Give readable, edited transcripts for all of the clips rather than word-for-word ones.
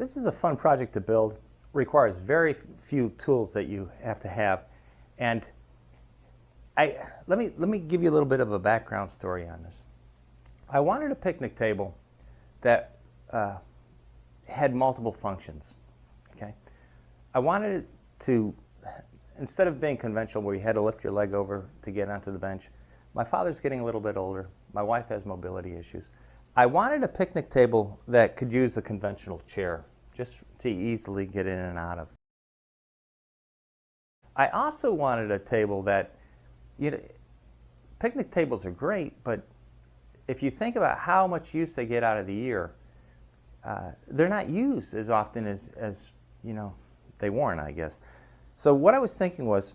This is a fun project to build. Requires very few tools that you have to have. And let me give you a little bit of a background story on this. I wanted a picnic table that had multiple functions. Okay, I wanted it to, instead of being conventional where you had to lift your leg over to get onto the bench. My father's getting a little bit older. My wife has mobility issues. I wanted a picnic table that could use a conventional chair just to easily get in and out of. I also wanted a table that, picnic tables are great, but if you think about how much use they get out of the year, they're not used as often as they weren't, I guess. So what I was thinking was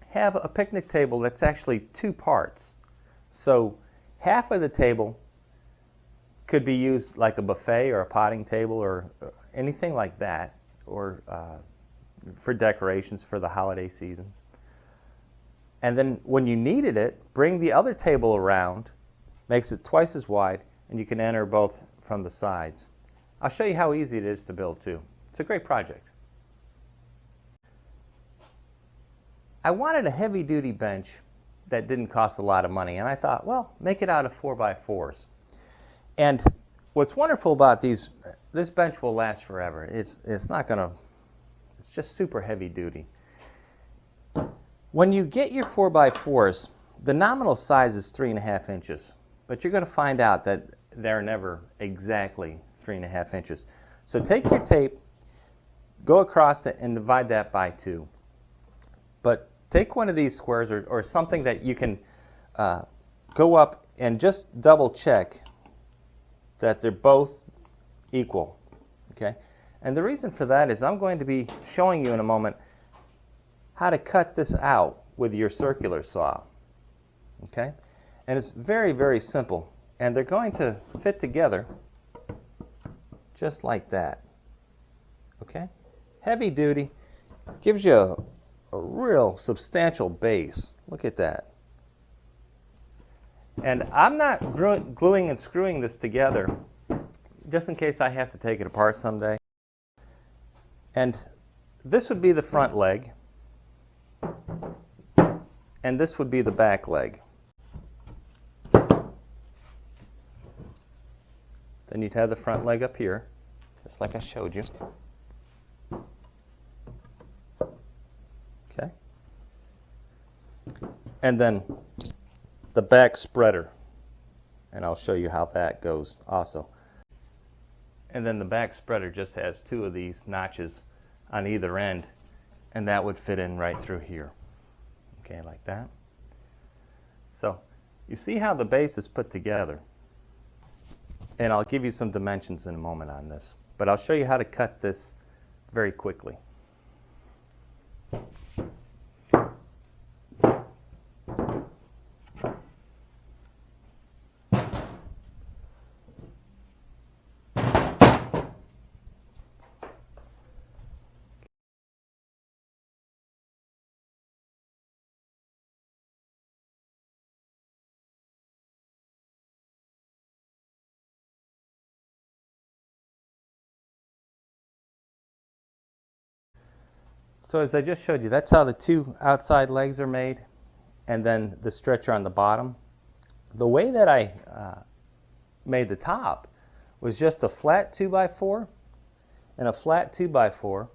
have a picnic table that's actually two parts. So half of the table could be used like a buffet or a potting table or anything like that, or for decorations for the holiday seasons. And then when you needed it, bring the other table around, makes it twice as wide, and you can enter both from the sides. I'll show you how easy it is to build too. It's a great project. I wanted a heavy-duty bench that didn't cost a lot of money, and I thought, well, make it out of 4x4s. And what's wonderful about this bench will last forever. It's just super heavy-duty. When you get your 4x4s, the nominal size is 3.5 inches, but you're going to find out that they're never exactly 3.5 inches. So take your tape, go across it, and divide that by 2. But take one of these squares or something that you can go up and just double check that they're both equal. Okay? And the reason for that is I'm going to be showing you in a moment how to cut this out with your circular saw. Okay? And it's very, very simple. And they're going to fit together just like that. Okay? Heavy duty, gives you a real substantial base. Look at that. And I'm not gluing and screwing this together just in case I have to take it apart someday. And this would be the front leg, and this would be the back leg. Then you'd have the front leg up here, just like I showed you. Okay. And then the back spreader, and I'll show you how that goes also. And then the back spreader just has 2 of these notches on either end, and that would fit in right through here. Okay, like that. So you see how the base is put together. And I'll give you some dimensions in a moment on this, but I'll show you how to cut this very quickly. So as I just showed you, that's how the 2 outside legs are made, and then the stretcher on the bottom. The way that I made the top was just a flat 2x4 and a flat 2x4,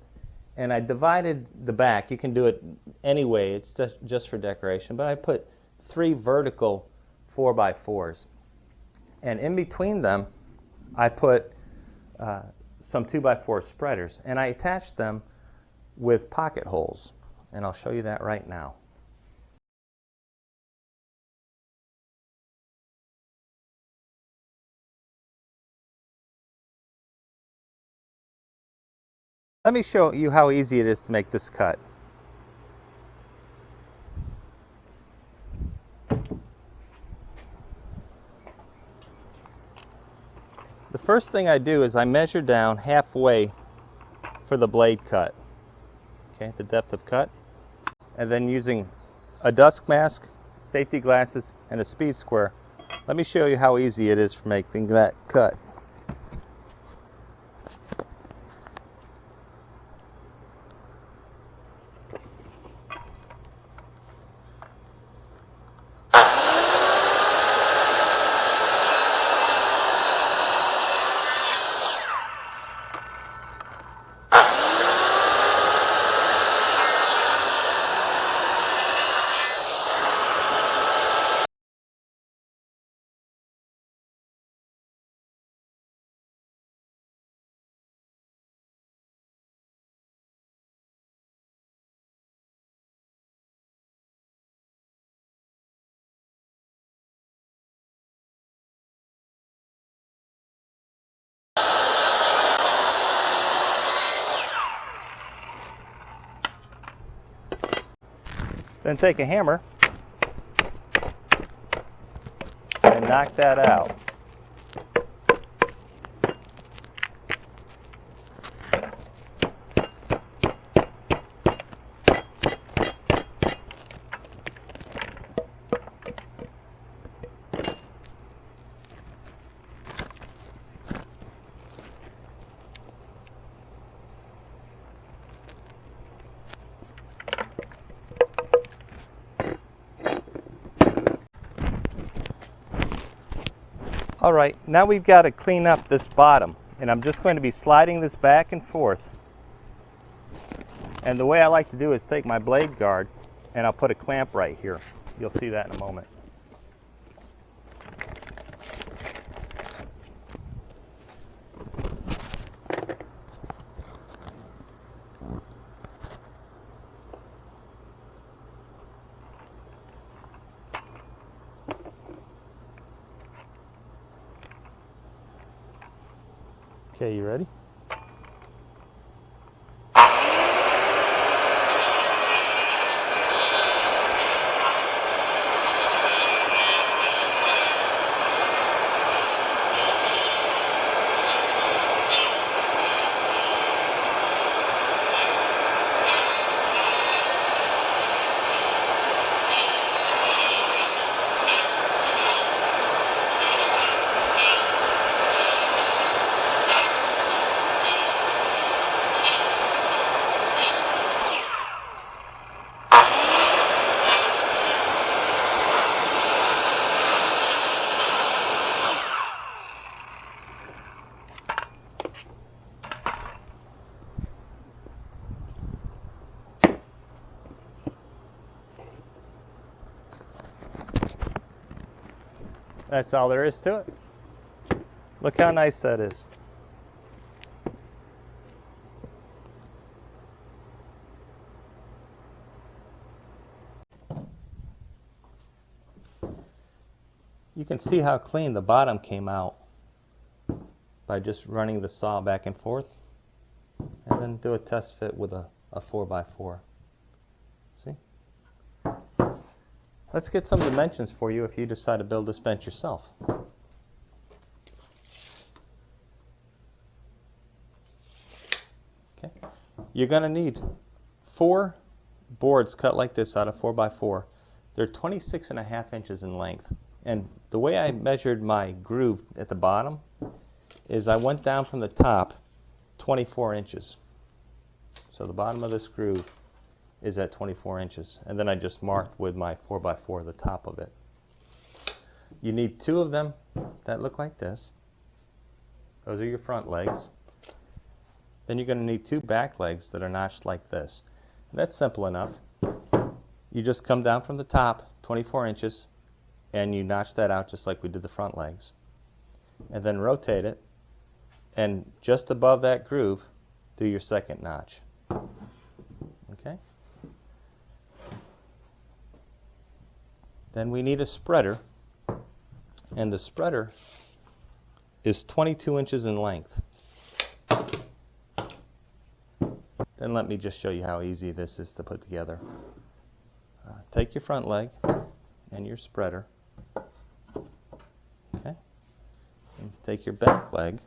and I divided the back. You can do it any way, it's just for decoration, but I put 3 vertical 4x4s. And in between them, I put some 2x4 spreaders, and I attached them with pocket holes, and I'll show you that right now. Let me show you how easy it is to make this cut. The first thing I do is I measure down halfway for the blade cut. Okay, the depth of cut, and then using a dust mask, safety glasses, and a speed square, let me show you how easy it is for making that cut. Then take a hammer and knock that out. All right, now we've got to clean up this bottom, and I'm just going to be sliding this back and forth. And the way I like to do is take my blade guard and I'll put a clamp right here. You'll see that in a moment. Okay, you ready? That's all there is to it. Look how nice that is. You can see how clean the bottom came out by just running the saw back and forth, and then do a test fit with a 4x4. See? Let's get some dimensions for you if you decide to build this bench yourself. Okay. You're going to need 4 boards cut like this out of 4x4. They're 26.5 inches in length. And the way I measured my groove at the bottom is I went down from the top 24 inches. So the bottom of this groove is at 24 inches. And then I just marked with my 4x4 the top of it. You need 2 of them that look like this. Those are your front legs. Then you're going to need 2 back legs that are notched like this. And that's simple enough. You just come down from the top 24 inches and you notch that out just like we did the front legs. And then rotate it, and just above that groove do your second notch. Okay? Then we need a spreader, and the spreader is 22 inches in length. Then let me just show you how easy this is to put together. Take your front leg and your spreader. Okay? And take your back leg.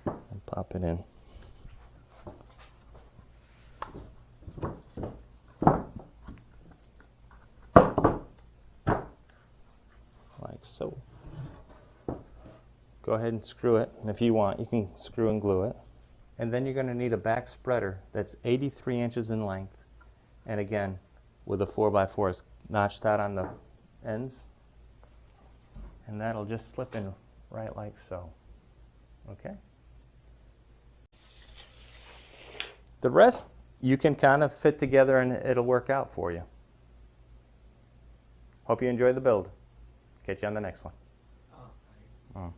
And pop it in. Like so. Go ahead and screw it, and if you want, you can screw and glue it. And then you're going to need a back spreader that's 83 inches in length, and again, with a 4x4 notched out on the ends, and that'll just slip in right like so. Okay? The rest you can kind of fit together and it'll work out for you. Hope you enjoy the build. Catch you on the next one.